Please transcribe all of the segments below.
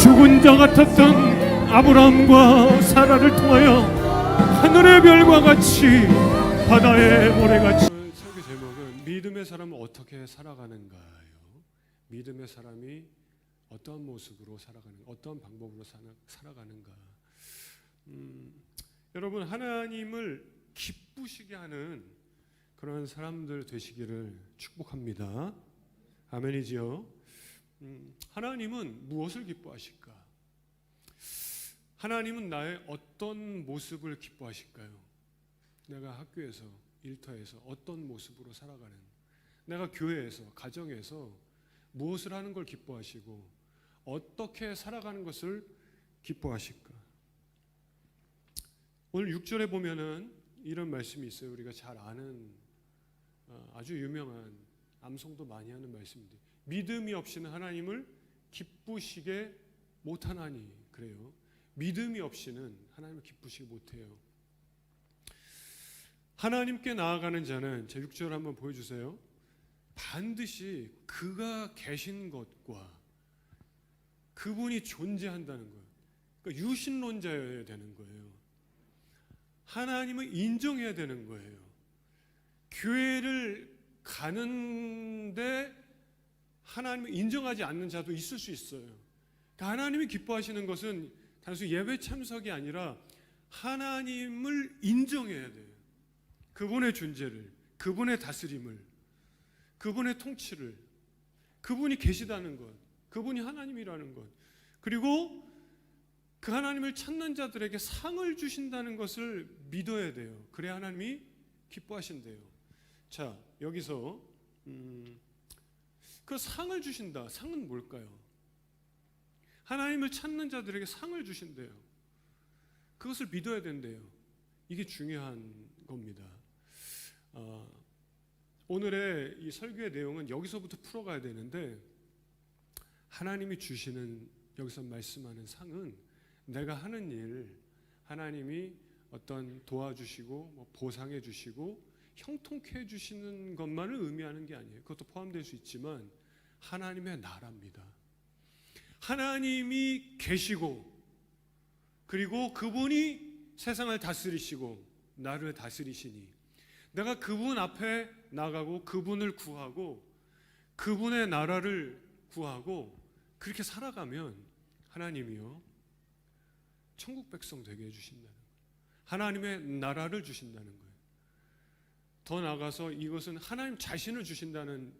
죽은 자 같았던 아브라함과 사라를 통하여 하늘의 별과 같이 바다의 모래같이. 설교 제목은 믿음의 사람은 어떻게 살아가는가요? 믿음의 사람이 어떠한 모습으로 살아가는가, 어떠한 방법으로 살아가는가. 여러분, 하나님을 기쁘시게 하는 그런 사람들 되시기를 축복합니다. 아멘이지요. 하나님은 무엇을 기뻐하실까? 하나님은 나의 어떤 모습을 기뻐하실까요? 내가 학교에서, 일터에서 어떤 모습으로 살아가는, 내가 교회에서, 가정에서 무엇을 하는 걸 기뻐하시고 어떻게 살아가는 것을 기뻐하실까? 오늘 6절에 보면은 이런 말씀이 있어요. 우리가 잘 아는 아주 유명한, 암송도 많이 하는 말씀인데, 믿음이 없이는 하나님을 기쁘시게 못하나니. 그래요. 믿음이 없이는 하나님을 기쁘시게 못해요. 하나님께 나아가는 자는, 제 6절 한번 보여주세요. 반드시 그가 계신 것과 그분이 존재한다는 거예요. 그러니까 유신론자여야 되는 거예요. 하나님을 인정해야 되는 거예요. 교회를 가는데 하나님을 인정하지 않는 자도 있을 수 있어요. 그러니까 하나님이 기뻐하시는 것은 단순히 예배 참석이 아니라 하나님을 인정해야 돼요. 그분의 존재를, 그분의 다스림을, 그분의 통치를, 그분이 계시다는 것, 그분이 하나님이라는 것, 그리고 그 하나님을 찾는 자들에게 상을 주신다는 것을 믿어야 돼요. 그래야 하나님이 기뻐하신대요. 자, 여기서 그 상을 주신다. 상은 뭘까요? 하나님을 찾는 자들에게 상을 주신대요. 그것을 믿어야 된대요. 이게 중요한 겁니다. 오늘의 이 설교의 내용은 여기서부터 풀어가야 되는데, 하나님이 주시는, 여기서 말씀하는 상은 내가 하는 일, 하나님이 어떤 도와주시고 뭐 보상해 주시고 형통케 해주시는 것만을 의미하는 게 아니에요. 그것도 포함될 수 있지만 하나님의 나라입니다. 하나님이 계시고, 그리고 그분이 세상을 다스리시고 나를 다스리시니, 내가 그분 앞에 나가고 그분을 구하고 그분의 나라를 구하고 그렇게 살아가면 하나님이요 천국 백성 되게 해주신다는 거예요. 하나님의 나라를 주신다는 거예요. 더 나아가서 이것은 하나님 자신을 주신다는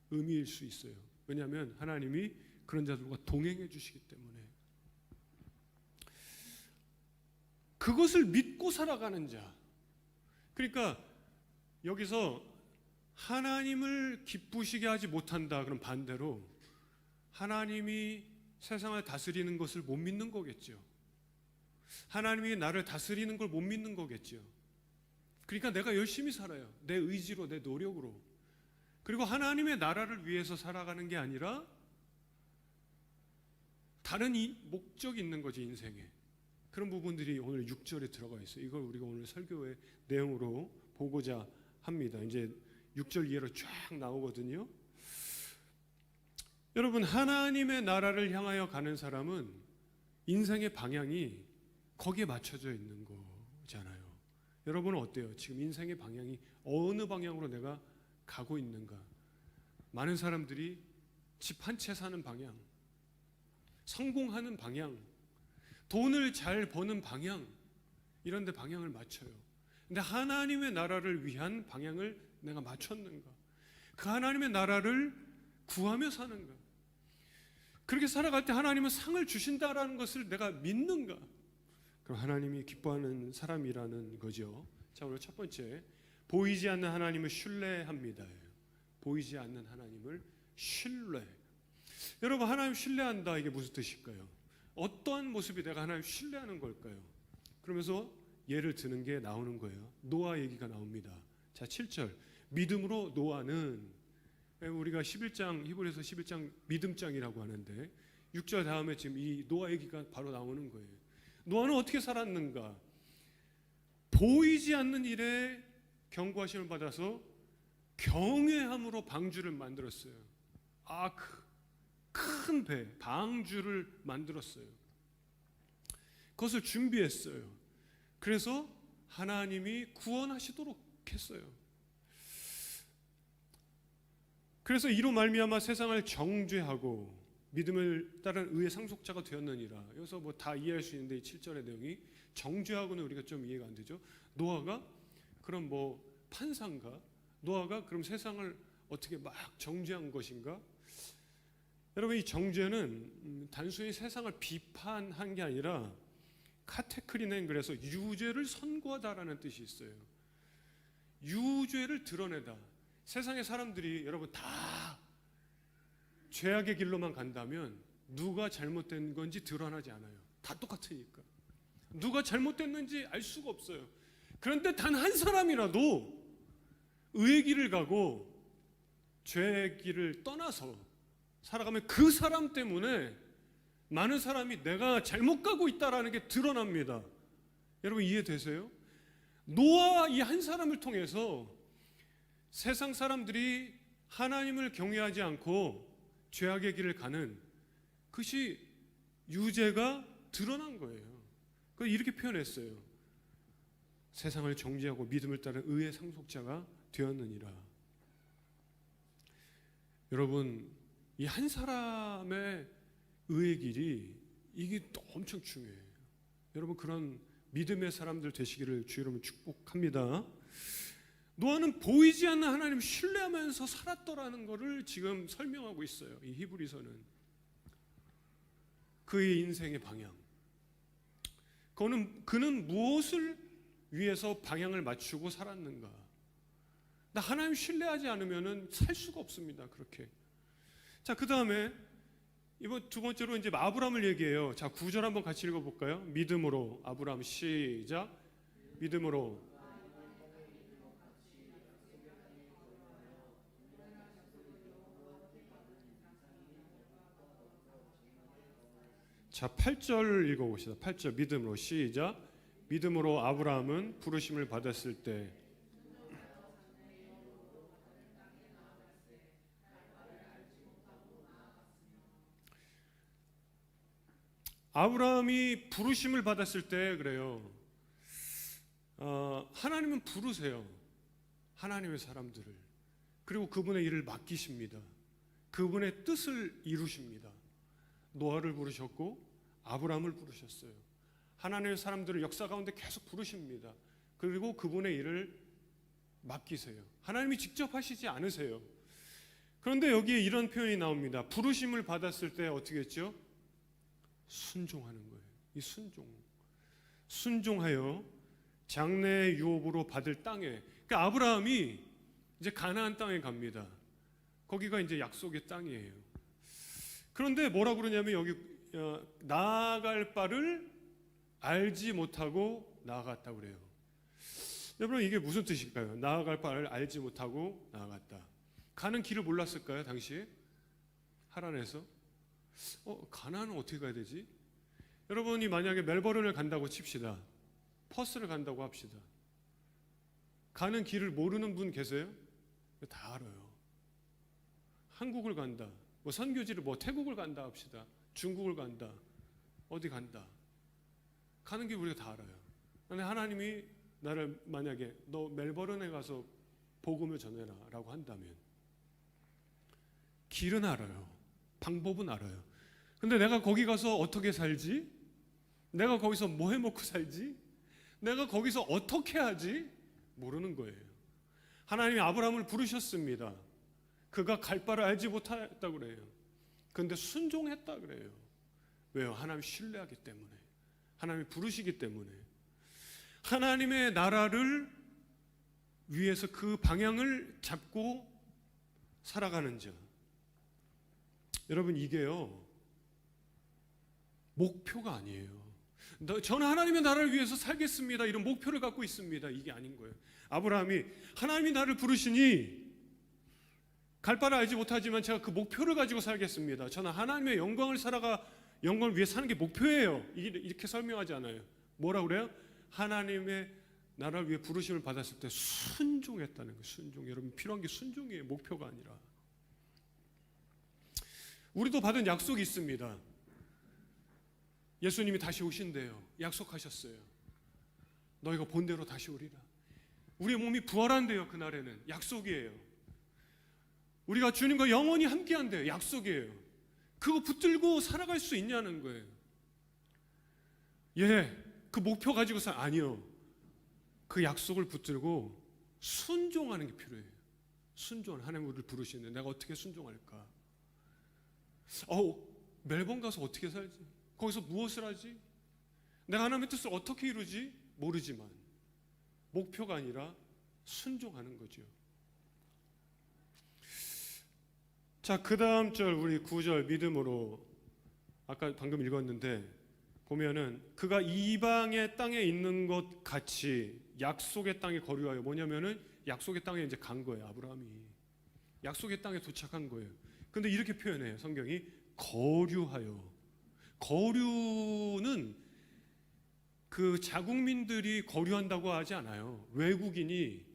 의미일 수 있어요. 왜냐하면 하나님이 그런 자들과 동행해 주시기 때문에. 그것을 믿고 살아가는 자. 그러니까 여기서 하나님을 기쁘시게 하지 못한다, 그럼 반대로 하나님이 세상을 다스리는 것을 못 믿는 거겠죠. 하나님이 나를 다스리는 걸 못 믿는 거겠죠. 그러니까 내가 열심히 살아요. 내 의지로, 내 노력으로. 그리고 하나님의 나라를 위해서 살아가는 게 아니라 다른 목적이 있는 거지, 인생에. 그런 부분들이 오늘 6절에 들어가 있어요. 이걸 우리가 오늘 설교의 내용으로 보고자 합니다. 이제 6절 이하로 쫙 나오거든요. 여러분, 하나님의 나라를 향하여 가는 사람은 인생의 방향이 거기에 맞춰져 있는 거잖아요. 여러분은 어때요? 지금 인생의 방향이 어느 방향으로 내가 가고 있는가? 많은 사람들이 집 한 채 사는 방향, 성공하는 방향, 돈을 잘 버는 방향, 이런 데 방향을 맞춰요. 근데 하나님의 나라를 위한 방향을 내가 맞췄는가? 그 하나님의 나라를 구하며 사는가? 그렇게 살아갈 때 하나님은 상을 주신다라는 것을 내가 믿는가? 그럼 하나님이 기뻐하는 사람이라는 거죠. 자, 오늘 첫 번째, 보이지 않는 하나님을 신뢰합니다. 보이지 않는 하나님을 신뢰. 여러분, 하나님 신뢰한다, 이게 무슨 뜻일까요? 어떠한 모습이 내가 하나님 신뢰하는 걸까요? 그러면서 예를 드는 게 나오는 거예요. 노아 얘기가 나옵니다. 자, 7절, 믿음으로 노아는, 우리가 11장, 히브리서 11장 믿음장이라고 하는데 6절 다음에 지금 이 노아 얘기가 바로 나오는 거예요. 노아는 어떻게 살았는가? 보이지 않는 일에 경고하심을 받아서 경외함으로 방주를 만들었어요. 큰 큰 배, 방주를 만들었어요. 그것을 준비했어요. 그래서 하나님이 구원하시도록 했어요. 그래서 이로 말미암아 세상을 정죄하고 믿음을 따른 의의 상속자가 되었느니라. 여기서 뭐 다 이해할 수 있는데 이 7절의 내용이 정죄하고는 우리가 좀 이해가 안 되죠. 노아가 그럼 뭐 판사인가? 노아가 그럼 세상을 어떻게 막 정죄한 것인가? 여러분, 이 정죄는 단순히 세상을 비판한 게 아니라 카테크리넨, 그래서 유죄를 선고하다라는 뜻이 있어요. 유죄를 드러내다. 세상의 사람들이 여러분 다 죄악의 길로만 간다면 누가 잘못된 건지 드러나지 않아요. 다 똑같으니까. 누가 잘못됐는지 알 수가 없어요. 그런데 단 한 사람이라도 의의 길을 가고 죄의 길을 떠나서 살아가면 그 사람 때문에 많은 사람이 내가 잘못 가고 있다라는 게 드러납니다. 여러분 이해되세요? 노아 이 한 사람을 통해서 세상 사람들이 하나님을 경외하지 않고 죄악의 길을 가는 그것이 유죄가 드러난 거예요. 이렇게 표현했어요. 세상을 정죄하고 믿음을 따른 의의 상속자가 되었느니라. 여러분, 이 한 사람의 의의 길이 이게 또 엄청 중요해요. 여러분, 그런 믿음의 사람들 되시기를 주 이름으로 축복합니다. 노아는 보이지 않는 하나님을 신뢰하면서 살았더라는 것을 지금 설명하고 있어요. 이 히브리서는 그의 인생의 방향. 그는 무엇을 위해서 방향을 맞추고 살았는가? 나 하나님 신뢰하지 않으면 살 수가 없습니다. 그렇게. 자, 그 다음에 이번 두 번째로 이제 아브라함을 얘기해요. 자, 9절 한번 같이 읽어볼까요? 믿음으로 아브라함 시작. 믿음으로. 자, 8절 읽어봅시다. 8절 믿음으로 시작. 믿음으로 아브라함은 부르심을 받았을 때 아브라함이 부르심을 받았을 때 그래요. 하나님은 부르세요. 하나님의 사람들을. 그리고 그분의 일을 맡기십니다. 그분의 뜻을 이루십니다. 노아를 부르셨고 아브라함을 부르셨어요. 하나님의 사람들을 역사 가운데 계속 부르십니다. 그리고 그분의 일을 맡기세요. 하나님이 직접 하시지 않으세요. 그런데 여기에 이런 표현이 나옵니다. 부르심을 받았을 때 어떻게 했죠? 순종하는 거예요. 이 순종하여 장래 유업으로 받을 땅에. 그러니까 아브라함이 이제 가나안 땅에 갑니다. 거기가 이제 약속의 땅이에요. 그런데 뭐라고 그러냐면 여기 나아갈 바를 알지 못하고 나아갔다고 그래요. 여러분 이게 무슨 뜻일까요? 나아갈 바를 알지 못하고 나아갔다. 가는 길을 몰랐을까요? 당시에 하란에서 가나안은 어떻게 가야 되지? 여러분이 만약에 멜버른을 간다고 칩시다. 퍼스를 간다고 합시다. 가는 길을 모르는 분 계세요? 다 알아요. 한국을 간다. 뭐 선교지를 뭐 태국을 간다 합시다. 중국을 간다. 어디 간다. 가는 길 우리가 다 알아요. 근데 하나님이 나를 만약에 너 멜버른에 가서 복음을 전해라 라고 한다면 길은 알아요. 방법은 알아요. 근데 내가 거기 가서 어떻게 살지? 내가 거기서 뭐 해먹고 살지? 내가 거기서 어떻게 하지? 모르는 거예요. 하나님이 아브라함을 부르셨습니다. 그가 갈 바를 알지 못했다고 그래요. 그런데 순종했다 그래요. 왜요? 하나님 신뢰하기 때문에. 하나님이 부르시기 때문에. 하나님의 나라를 위해서 그 방향을 잡고 살아가는 자. 여러분 이게요 목표가 아니에요. 저는 하나님의 나라를 위해서 살겠습니다 이런 목표를 갖고 있습니다. 이게 아닌 거예요. 아브라함이 하나님이 나를 부르시니 갈 바를 알지 못하지만 제가 그 목표를 가지고 살겠습니다. 저는 하나님의 영광을 위해 사는 게 목표예요. 이렇게 설명하지 않아요. 뭐라고 그래요? 하나님의 나라를 위해 부르심을 받았을 때 순종했다는 거예요. 순종. 여러분 필요한 게 순종이에요. 목표가 아니라. 우리도 받은 약속이 있습니다. 예수님이 다시 오신대요. 약속하셨어요. 너희가 본대로 다시 오리라. 우리의 몸이 부활한대요. 그날에는 약속이에요. 우리가 주님과 영원히 함께한대요. 약속이에요. 그거 붙들고 살아갈 수 있냐는 거예요. 그 목표 가지고 아니요. 그 약속을 붙들고 순종하는 게 필요해요. 순종. 하나님 우리를 부르시는데 내가 어떻게 순종할까? 멜번 가서 어떻게 살지? 거기서 무엇을 하지? 내가 하나님의 뜻을 어떻게 이루지? 모르지만 목표가 아니라 순종하는 거죠. 자, 그 다음 절 우리 9절 믿음으로 아까 방금 읽었는데 보면은 그가 이방의 땅에 있는 것 같이 약속의 땅에 거류하여, 뭐냐면은 약속의 땅에 이제 간 거예요. 아브라함이 약속의 땅에 도착한 거예요. 근데 이렇게 표현해요. 성경이 거류하여. 거류는 그 자국민들이 거류한다고 하지 않아요. 외국인이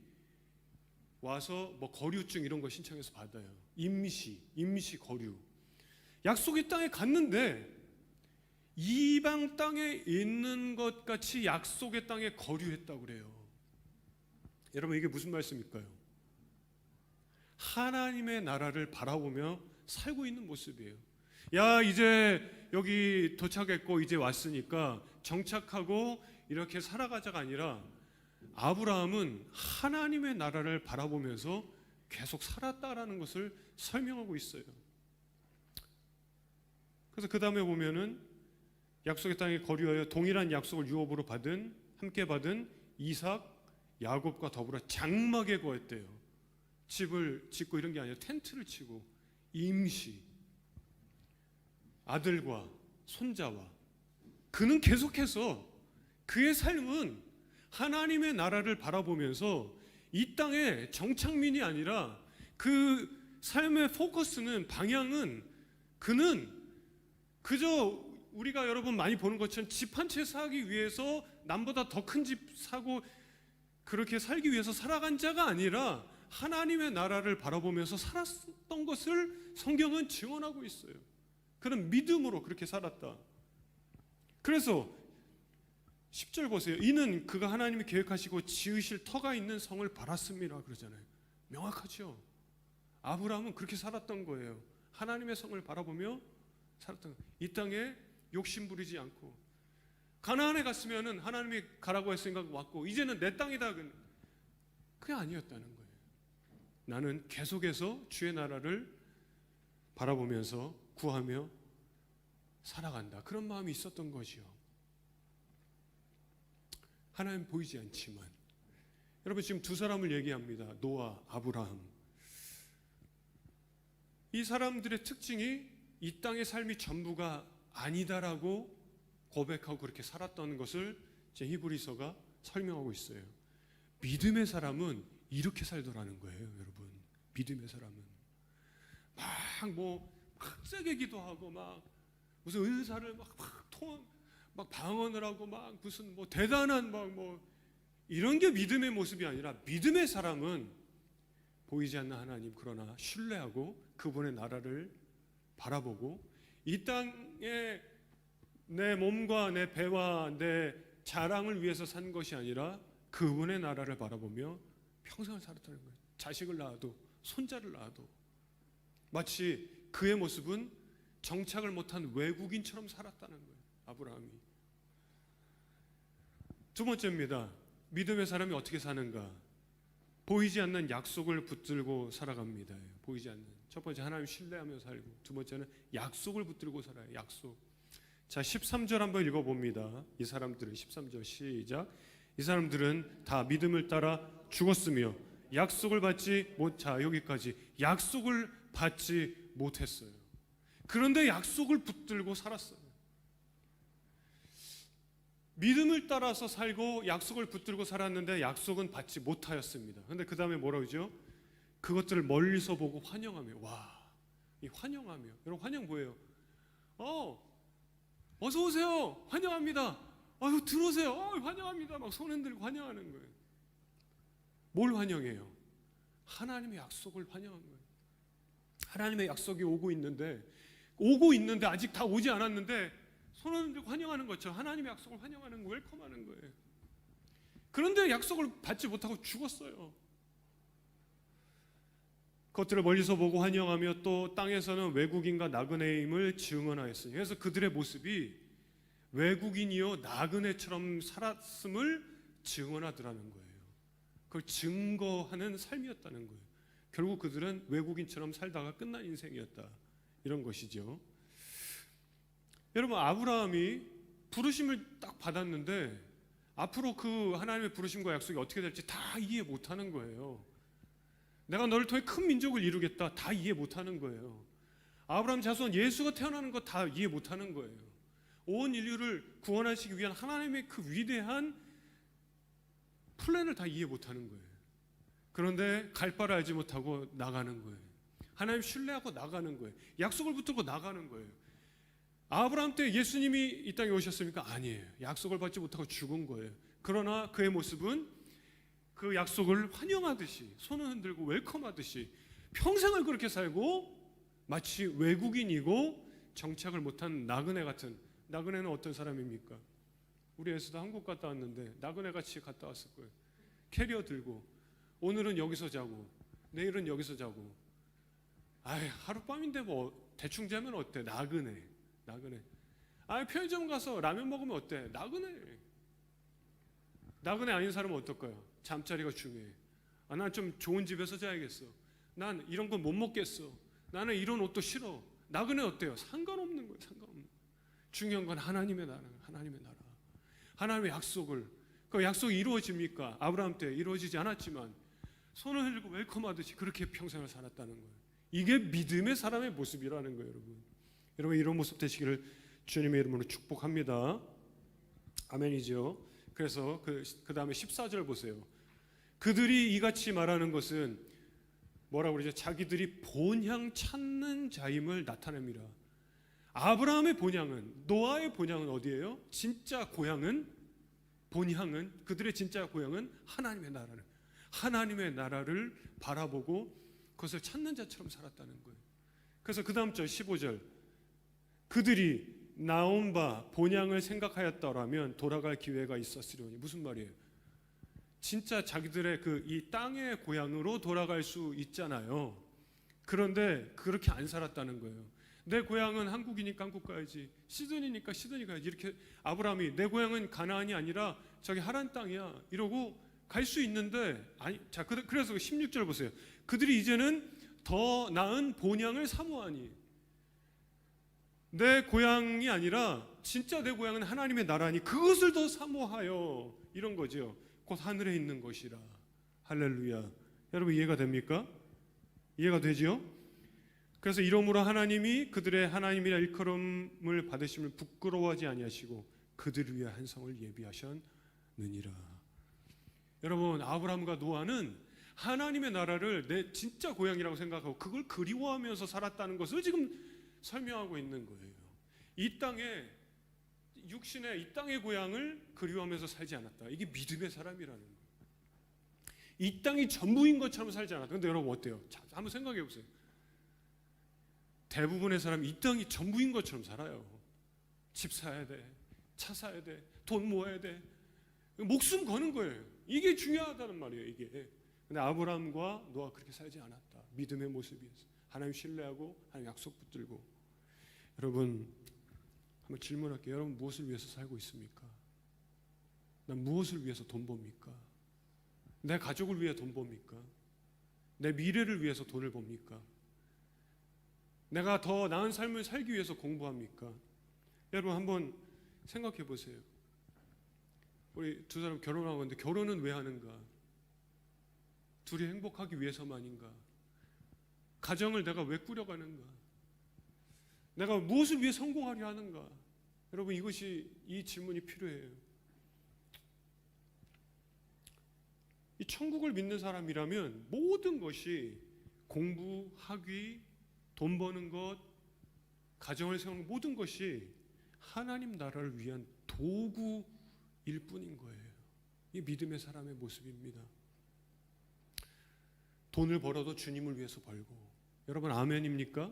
와서 뭐 거류증 이런 거 신청해서 받아요. 임시 거류. 약속의 땅에 갔는데 이방 땅에 있는 것 같이 약속의 땅에 거류했다고 그래요. 여러분, 이게 무슨 말씀일까요? 하나님의 나라를 바라보며 살고 있는 모습이에요. 야, 이제 여기 도착했고 이제 왔으니까 정착하고 이렇게 살아가자가 아니라 아브라함은 하나님의 나라를 바라보면서 계속 살았다라는 것을 설명하고 있어요. 그래서 그 다음에 보면은 약속의 땅에 거류하여 동일한 약속을 유업으로 함께 받은 이삭, 야곱과 더불어 장막에 거했대요. 집을 짓고 이런 게 아니라 텐트를 치고 임시 아들과 손자와 그는 계속해서 그의 삶은 하나님의 나라를 바라보면서 이 땅의 정착민이 아니라 그 삶의 포커스는, 방향은, 그는 그저 우리가 여러분 많이 보는 것처럼 집 한 채 사기 위해서 남보다 더 큰 집 사고 그렇게 살기 위해서 살아간 자가 아니라 하나님의 나라를 바라보면서 살았던 것을 성경은 증언하고 있어요. 그는 믿음으로 그렇게 살았다. 그래서 10절 보세요. 이는 그가 하나님이 계획하시고 지으실 터가 있는 성을 바랐습니다 그러잖아요. 명확하죠. 아브라함은 그렇게 살았던 거예요. 하나님의 성을 바라보며 살았던 거예요. 이 땅에 욕심 부리지 않고, 가나안에 갔으면은 하나님이 가라고 했으니까 왔고 이제는 내 땅이다, 그게 아니었다는 거예요. 나는 계속해서 주의 나라를 바라보면서 구하며 살아간다, 그런 마음이 있었던 것이요. 하나님 보이지 않지만, 여러분 지금 두 사람을 얘기합니다. 노아, 아브라함. 이 사람들의 특징이 이 땅의 삶이 전부가 아니다라고 고백하고 그렇게 살았던 것을 제 히브리서가 설명하고 있어요. 믿음의 사람은 이렇게 살더라는 거예요, 여러분. 믿음의 사람은 막 세게 기도하고 막 무슨 은사를 막 방언을 하고 막 무슨 뭐 대단한 뭐 이런 게 믿음의 모습이 아니라, 믿음의 사람은 보이지 않는 하나님, 그러나 신뢰하고 그분의 나라를 바라보고 이 땅에 내 몸과 내 배와 내 자랑을 위해서 산 것이 아니라 그분의 나라를 바라보며 평생을 살았다는 거예요. 자식을 낳아도 손자를 낳아도 마치 그의 모습은 정착을 못한 외국인처럼 살았다는 거예요, 아브라함이. 두 번째입니다. 믿음의 사람이 어떻게 사는가? 보이지 않는 약속을 붙들고 살아갑니다. 보이지 않는. 첫 번째, 하나님 신뢰하며 살고, 두 번째는 약속을 붙들고 살아요. 약속. 자, 13절 한번 읽어봅니다. 이 사람들은, 13절 시작. 이 사람들은 다 믿음을 따라 죽었으며 약속을 받지 못. 자, 여기까지. 약속을 받지 못했어요. 그런데 약속을 붙들고 살았어요. 믿음을 따라서 살고 약속을 붙들고 살았는데 약속은 받지 못하였습니다. 그런데 그 다음에 뭐라고 하죠? 그것들을 멀리서 보고 환영하며. 와, 이 환영하며. 여러분, 환영 뭐예요? 어서 오세요. 환영합니다. 아유, 들어오세요. 환영합니다. 막 손 흔들고 환영하는 거예요. 뭘 환영해요? 하나님의 약속을 환영한 거예요. 하나님의 약속이 오고 있는데 오고 있는데 아직 다 오지 않았는데 손을 흔들고 환영하는 것처럼 하나님의 약속을 환영하는 거, 웰컴하는 거예요. 그런데 약속을 받지 못하고 죽었어요. 그것들을 멀리서 보고 환영하며 또 땅에서는 외국인과 나그네임을 증언하였으니, 그래서 그들의 모습이 외국인이요 나그네처럼 살았음을 증언하더라는 거예요. 그걸 증거하는 삶이었다는 거예요. 결국 그들은 외국인처럼 살다가 끝난 인생이었다, 이런 것이죠. 여러분, 아브라함이 부르심을 딱 받았는데 앞으로 그 하나님의 부르심과 약속이 어떻게 될지 다 이해 못하는 거예요. 내가 너를 통해 큰 민족을 이루겠다, 다 이해 못하는 거예요. 아브라함 자손 예수가 태어나는 거 다 이해 못하는 거예요. 온 인류를 구원하시기 위한 하나님의 그 위대한 플랜을 다 이해 못하는 거예요. 그런데 갈 바를 알지 못하고 나가는 거예요. 하나님 신뢰하고 나가는 거예요. 약속을 붙들고 나가는 거예요. 아브라함 때 예수님이 이 땅에 오셨습니까? 아니에요. 약속을 받지 못하고 죽은 거예요. 그러나 그의 모습은 그 약속을 환영하듯이, 손을 흔들고 웰컴하듯이 평생을 그렇게 살고 마치 외국인이고 정착을 못한 나그네 같은, 나그네는 어떤 사람입니까? 우리 에서도 한국 갔다 왔는데 나그네 같이 갔다 왔을 거예요. 캐리어 들고 오늘은 여기서 자고 내일은 여기서 자고, 아이 하룻밤인데 뭐 대충 자면 어때? 나그네. 편의점 가서 라면 먹으면 어때? 나그네 아닌 사람은 어떨까요? 잠자리가 중요해. 난 좀 좋은 집에서 자야겠어. 난 이런 건 못 먹겠어. 나는 이런 옷도 싫어. 나그네 어때요? 상관없는 거예요. 상관없는 거예요. 중요한 건 하나님의 나라, 하나님의 약속을, 그 약속이 이루어집니까? 아브라함 때 이루어지지 않았지만 손을 흔들고 웰컴하듯이 그렇게 평생을 살았다는 거예요. 이게 믿음의 사람의 모습이라는 거예요, 여러분 이런 모습 되시기를 주님의 이름으로 축복합니다. 아멘이죠. 그래서 그 다음에 14절 보세요. 그들이 이같이 말하는 것은 뭐라고 그러죠? 자기들이 본향 찾는 자임을 나타냅니다. 아브라함의 본향은, 노아의 본향은 어디예요? 진짜 고향은, 본향은, 그들의 진짜 고향은 하나님의 나라를 바라보고 그것을 찾는 자처럼 살았다는 거예요. 그래서 그 다음 절 15절, 그들이 나온 바 본향을 생각하였더라면 돌아갈 기회가 있었으려니. 무슨 말이에요? 진짜 자기들의 이 땅의 고향으로 돌아갈 수 있잖아요. 그런데 그렇게 안 살았다는 거예요. 내 고향은 한국이니까 한국 가야지, 시드니니까 시드니 가야지, 이렇게 아브라함이 내 고향은 가나안이 아니라 저기 하란 땅이야 이러고 갈 수 있는데, 아니, 자, 그래서 16절 보세요. 그들이 이제는 더 나은 본향을 사모하니. 내 고향이 아니라 진짜 내 고향은 하나님의 나라니 그것을 더 사모하여, 이런 거죠. 곧 하늘에 있는 것이라. 할렐루야. 여러분 이해가 됩니까? 이해가 되죠? 그래서 이러므로 하나님이 그들의 하나님이라 일컬음을 받으심을 부끄러워하지 아니하시고 그들을 위해 한 성을 예비하셨느니라. 여러분, 아브라함과 노아는 하나님의 나라를 내 진짜 고향이라고 생각하고 그걸 그리워하면서 살았다는 것을 지금 설명하고 있는 거예요. 이 땅에, 육신의 이 땅의 고향을 그리워하면서 살지 않았다. 이게 믿음의 사람이라는 거예요. 이 땅이 전부인 것처럼 살지 않았다. 근데 여러분 어때요? 자, 한번 생각해 보세요. 대부분의 사람이 이 땅이 전부인 것처럼 살아요. 집 사야 돼, 차 사야 돼, 돈 모아야 돼, 목숨 거는 거예요. 이게 중요하다는 말이에요. 이게. 근데 아브라함과 노아 그렇게 살지 않았다. 믿음의 모습이었어요. 하나님 신뢰하고 하나님 약속 붙들고. 여러분 한번 질문할게요. 여러분 무엇을 위해서 살고 있습니까? 난 무엇을 위해서 돈 법니까? 내 가족을 위해 돈 법니까? 내 미래를 위해서 돈을 법니까? 내가 더 나은 삶을 살기 위해서 공부합니까? 여러분 한번 생각해 보세요. 우리 두 사람 결혼하고 있는데 결혼은 왜 하는가? 둘이 행복하기 위해서만인가? 가정을 내가 왜 꾸려가는가? 내가 무엇을 위해 성공하려 하는가? 여러분 이 질문이 필요해요. 이 천국을 믿는 사람이라면 모든 것이 공부, 학위, 돈 버는 것, 가정을 세우는 모든 것이 하나님 나라를 위한 도구일 뿐인 거예요. 이 믿음의 사람의 모습입니다. 돈을 벌어도 주님을 위해서 벌고. 여러분 아멘입니까?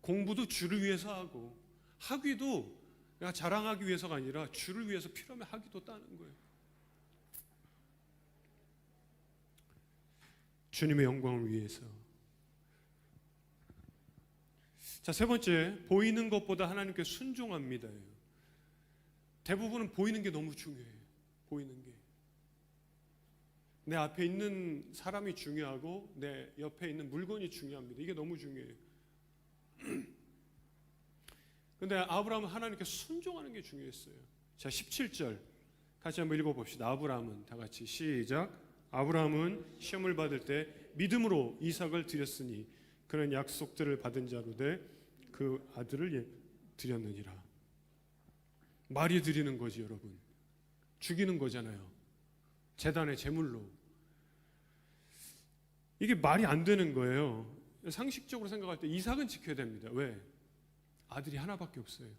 공부도 주를 위해서 하고, 학위도 내가 자랑하기 위해서가 아니라 주를 위해서 필요하면 학위도 따는 거예요. 주님의 영광을 위해서. 자, 세 번째, 보이는 것보다 하나님께 순종합니다. 대부분은 보이는 게 너무 중요해요. 보이는 게. 내 앞에 있는 사람이 중요하고 내 옆에 있는 물건이 중요합니다. 이게 너무 중요해요. 근데 아브라함은 하나님께 순종하는 게 중요했어요. 자, 17절 같이 한번 읽어봅시다. 아브라함은, 다 같이 시작. 아브라함은 시험을 받을 때 믿음으로 이삭을 드렸으니 그는 약속들을 받은 자로 돼 그 아들을 드렸느니라. 말이 드리는 거지, 여러분. 죽이는 거잖아요. 제단의 제물로. 이게 말이 안 되는 거예요. 상식적으로 생각할 때 이삭은 지켜야 됩니다. 왜? 아들이 하나밖에 없어요.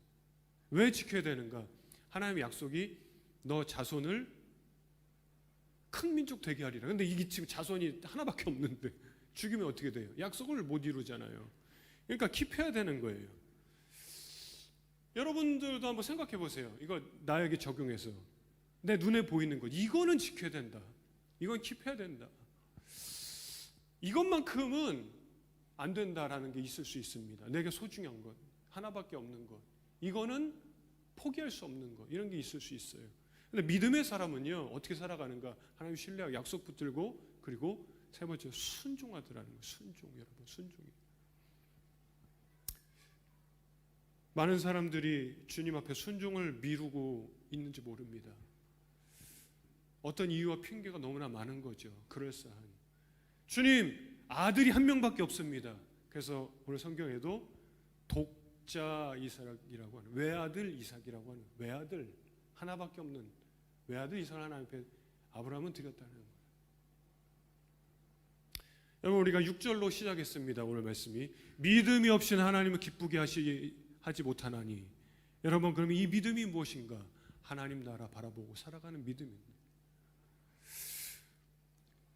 왜 지켜야 되는가? 하나님의 약속이 너 자손을 큰 민족 되게 하리라. 근데 이게 지금 자손이 하나밖에 없는데 죽이면 어떻게 돼요? 약속을 못 이루잖아요. 그러니까 킵해야 되는 거예요. 여러분들도 한번 생각해 보세요. 이거 나에게 적용해서 내 눈에 보이는 것, 이거는 지켜야 된다. 이건 킵해야 된다. 이것만큼은 안 된다라는 게 있을 수 있습니다. 내게 소중한 것, 하나밖에 없는 것, 이거는 포기할 수 없는 것, 이런 게 있을 수 있어요. 근데 믿음의 사람은요, 어떻게 살아가는가? 하나님 신뢰하고 약속 붙들고, 그리고 세 번째 순종하더라는 거예요. 순종, 여러분, 순종이. 많은 사람들이 주님 앞에 순종을 미루고 있는지 모릅니다. 어떤 이유와 핑계가 너무나 많은 거죠. 그럴싸한. 주님, 아들이 한 명밖에 없습니다. 그래서 오늘 성경에도 독자 이삭이라고 하는, 외아들 이삭이라고 하는, 외아들 하나밖에 없는 외아들 이삭을 하나님 앞에 아브라함은 드렸다는 거예요. 여러분, 우리가 6절로 시작했습니다. 오늘 말씀이 믿음이 없이는 하나님을 기쁘게 하지 못하나니. 여러분, 그러면 이 믿음이 무엇인가? 하나님 나라 바라보고 살아가는 믿음입니다.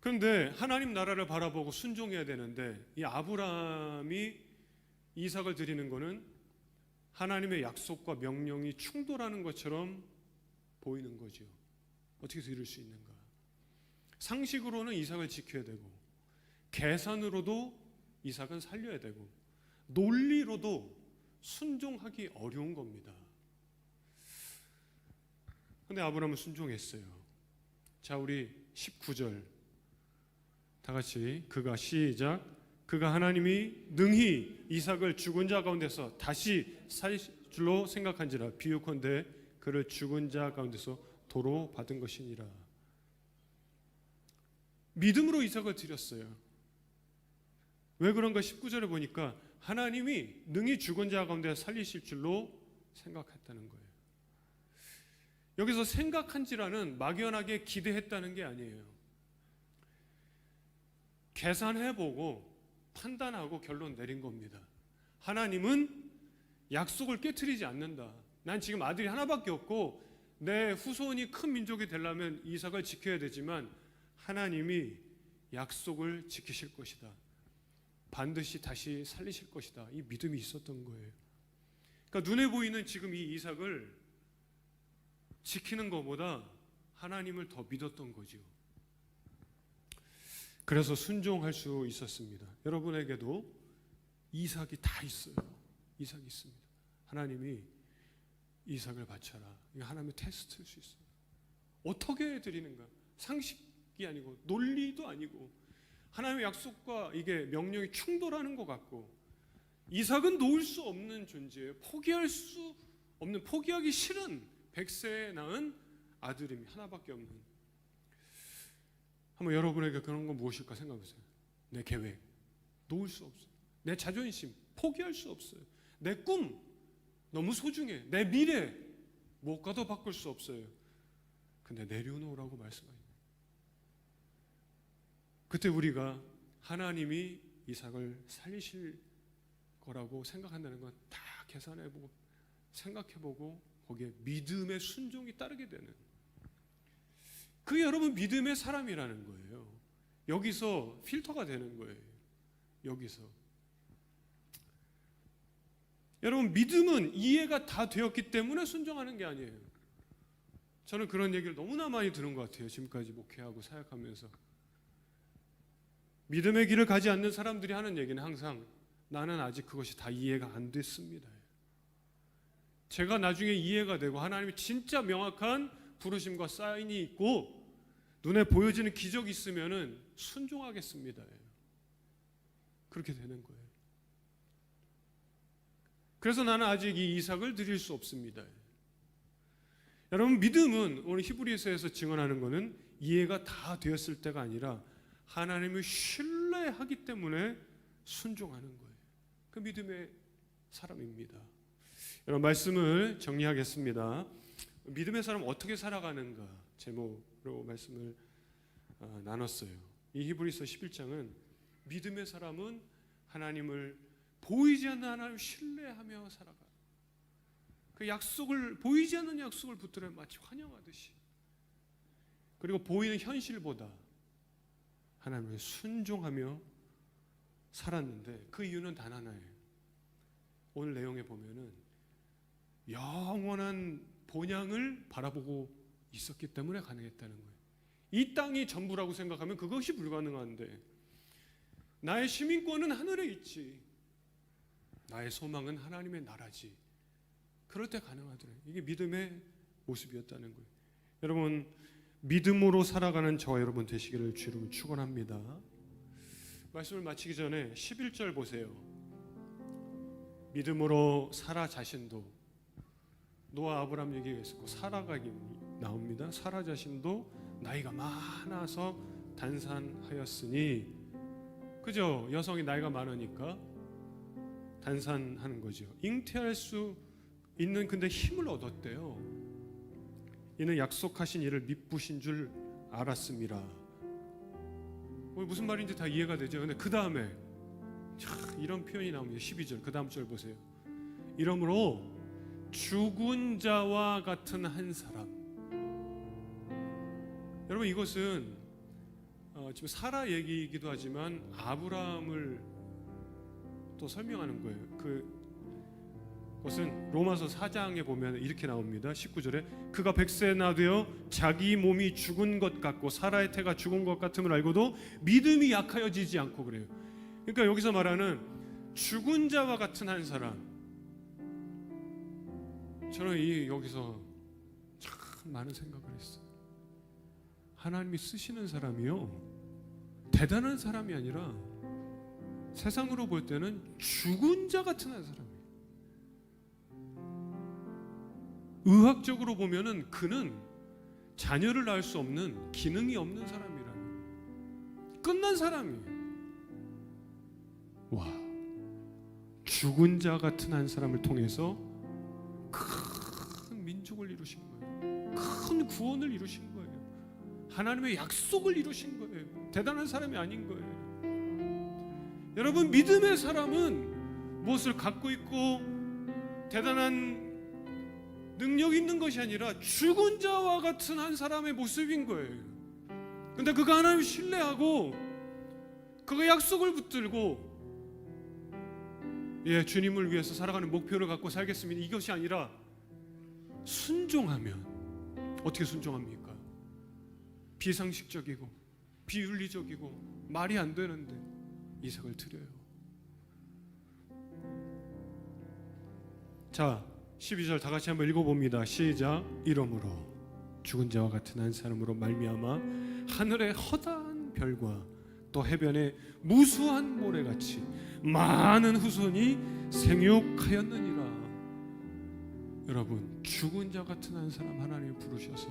그런데 하나님 나라를 바라보고 순종해야 되는데, 이 아브라함이 이삭을 드리는 것은 하나님의 약속과 명령이 충돌하는 것처럼 보이는 거죠. 어떻게 드릴 수 있는가? 상식으로는 이삭을 지켜야 되고, 계산으로도 이삭은 살려야 되고, 논리로도 순종하기 어려운 겁니다. 근데 아브라함은 순종했어요. 자, 우리 19절 다 같이 그가 시작. 그가 하나님이 능히 이삭을 죽은 자 가운데서 다시 살 줄로 생각한지라 비유컨대 그를 죽은 자 가운데서 도로 받은 것이니라. 믿음으로 이삭을 드렸어요. 왜 그런가? 19절에 보니까 하나님이 능히 죽은 자 가운데 살리실 줄로 생각했다는 거예요. 여기서 생각한지라는 막연하게 기대했다는 게 아니에요. 계산해보고 판단하고 결론 내린 겁니다. 하나님은 약속을 깨트리지 않는다. 난 지금 아들이 하나밖에 없고 내 후손이 큰 민족이 되려면 이삭을 지켜야 되지만 하나님이 약속을 지키실 것이다. 반드시 다시 살리실 것이다. 이 믿음이 있었던 거예요. 그러니까 눈에 보이는 지금 이 이삭을 지키는 것보다 하나님을 더 믿었던 거죠. 그래서 순종할 수 있었습니다. 여러분에게도 이삭이 다 있어요. 이삭이 있습니다. 하나님이 이삭을 바쳐라. 이게 하나님의 테스트일 수 있어요. 어떻게 드리는가? 상식이 아니고 논리도 아니고 하나님의 약속과 이게 명령이 충돌하는 것 같고, 이삭은 놓을 수 없는 존재예요. 포기할 수 없는, 포기하기 싫은 100세에 낳은 아들임이 하나밖에 없는. 한번 여러분에게 그런 건 무엇일까 생각해보세요. 내 계획 놓을 수 없어요. 내 자존심 포기할 수 없어요. 내 꿈 너무 소중해. 내 미래 못 가도 바꿀 수 없어요. 근데 내려놓으라고 말씀하십니다. 그때 우리가 하나님이 이삭을 살리실 거라고 생각한다는 건 다 계산해보고 생각해보고 거기에 믿음의 순종이 따르게 되는, 그게 여러분 믿음의 사람이라는 거예요. 여기서 필터가 되는 거예요. 여기서 여러분, 믿음은 이해가 다 되었기 때문에 순종하는 게 아니에요. 저는 그런 얘기를 너무나 많이 들은 것 같아요. 지금까지 목회하고 사역하면서. 믿음의 길을 가지 않는 사람들이 하는 얘기는 항상 나는 아직 그것이 다 이해가 안 됐습니다. 제가 나중에 이해가 되고 하나님이 진짜 명확한 부르심과 사인이 있고 눈에 보여지는 기적이 있으면은 순종하겠습니다. 그렇게 되는 거예요. 그래서 나는 아직 이 이삭을 드릴 수 없습니다. 여러분, 믿음은 오늘 히브리서에서 증언하는 것은 이해가 다 되었을 때가 아니라 하나님을 신뢰하기 때문에 순종하는 거예요. 그 믿음의 사람입니다. 여러분, 말씀을 정리하겠습니다. 믿음의 사람 어떻게 살아가는가 제목으로 말씀을 나눴어요. 이 히브리서 11장은 믿음의 사람은 하나님을 보이지 않는 하나님을 신뢰하며 살아가. 그 약속을, 보이지 않는 약속을 붙들어 마치 환영하듯이, 그리고 보이는 현실보다 하나님을 순종하며 살았는데 그 이유는 단 하나예요. 오늘 내용에 보면은 영원한 본향을 바라보고 있었기 때문에 가능했다는 거예요. 이 땅이 전부라고 생각하면 그것이 불가능한데 나의 시민권은 하늘에 있지, 나의 소망은 하나님의 나라지, 그럴 때 가능하더래요. 이게 믿음의 모습이었다는 거예요. 여러분, 믿음으로 살아가는 저와 여러분 되시기를 주로 축원합니다. 말씀을 마치기 전에 11절 보세요. 믿음으로 사라 자신도, 노아 아브람 얘기가 있었고 사라가 나옵니다. 사라 자신도 나이가 많아서 단산하였으니, 그죠? 여성이 나이가 많으니까 단산하는 거죠. 잉태할 수 있는 근데 힘을 얻었대요. 이는 약속하신 이를 미쁘신 줄 알았습니다. 무슨 말인지 다 이해가 되죠. 근데 그 다음에 이런 표현이 나옵니다. 12절 그 다음 절 보세요. 이러므로 죽은 자와 같은 한 사람. 여러분, 이것은 지금 사라 얘기이기도 하지만 아브라함을 또 설명하는 거예요. 그것은 로마서 4장에 보면 이렇게 나옵니다. 19절에 그가 100세나 되어 자기 몸이 죽은 것 같고 사라의 태가 죽은 것 같음을 알고도 믿음이 약하여지지 않고 그래요. 그러니까 여기서 말하는 죽은 자와 같은 한 사람, 저는 여기서 참 많은 생각을 했어요. 하나님이 쓰시는 사람이요, 대단한 사람이 아니라 세상으로 볼 때는 죽은 자 같은 한 사람이에요. 의학적으로 보면은 그는 자녀를 낳을 수 없는 기능이 없는 사람이라는, 끝난 사람이에요. 와, 죽은 자 같은 한 사람을 통해서 큰 민족을 이루신 거예요. 큰 구원을 이루신 거예요. 하나님의 약속을 이루신 거예요. 대단한 사람이 아닌 거예요. 여러분, 믿음의 사람은 무엇을 갖고 있고 대단한 능력 있는 것이 아니라 죽은 자와 같은 한 사람의 모습인 거예요. 근데 그가 하나님을 신뢰하고 그가 약속을 붙들고 주님을 위해서 살아가는 목표를 갖고 살겠습니다, 이것이 아니라 순종하면 어떻게 순종합니까? 비상식적이고 비윤리적이고 말이 안 되는데 이삭을 드려요. 자, 12절 다 같이 한번 읽어봅니다. 시작. 이러므로 죽은 자와 같은 한 사람으로 말미암아 하늘의 허다한 별과 또 해변의 무수한 모래같이 많은 후손이 생육하였느니라. 여러분, 죽은 자 같은 한 사람 하나님이 부르셔서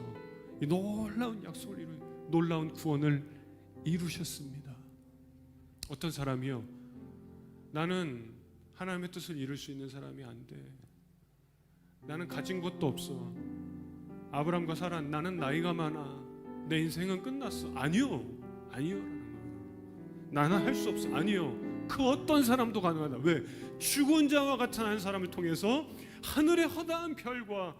이 놀라운 약속을 놀라운 구원을 이루셨습니다. 어떤 사람이요, 나는 하나님의 뜻을 이룰 수 있는 사람이 안 돼, 나는 가진 것도 없어, 아브람과 사라 나는 나이가 많아, 내 인생은 끝났어. 아니요, 아니요라는 거예요. 나는 할 수 없어. 아니요, 그 어떤 사람도 가능하다. 왜? 죽은 자와 같은 한 사람을 통해서 하늘의 허다한 별과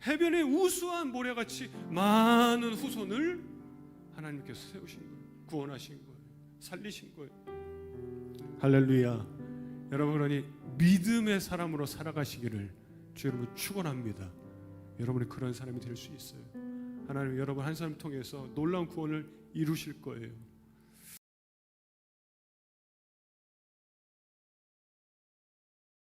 해변의 우수한 모래같이 많은 후손을 하나님께서 세우신 거예요. 구원하신 거예요. 살리신 거예요. 할렐루야. 여러분, 그러니 믿음의 사람으로 살아가시기를 주 여러분 축원합니다. 여러분이 그런 사람이 될 수 있어요. 하나님 여러분 한 사람 통해서 놀라운 구원을 이루실 거예요.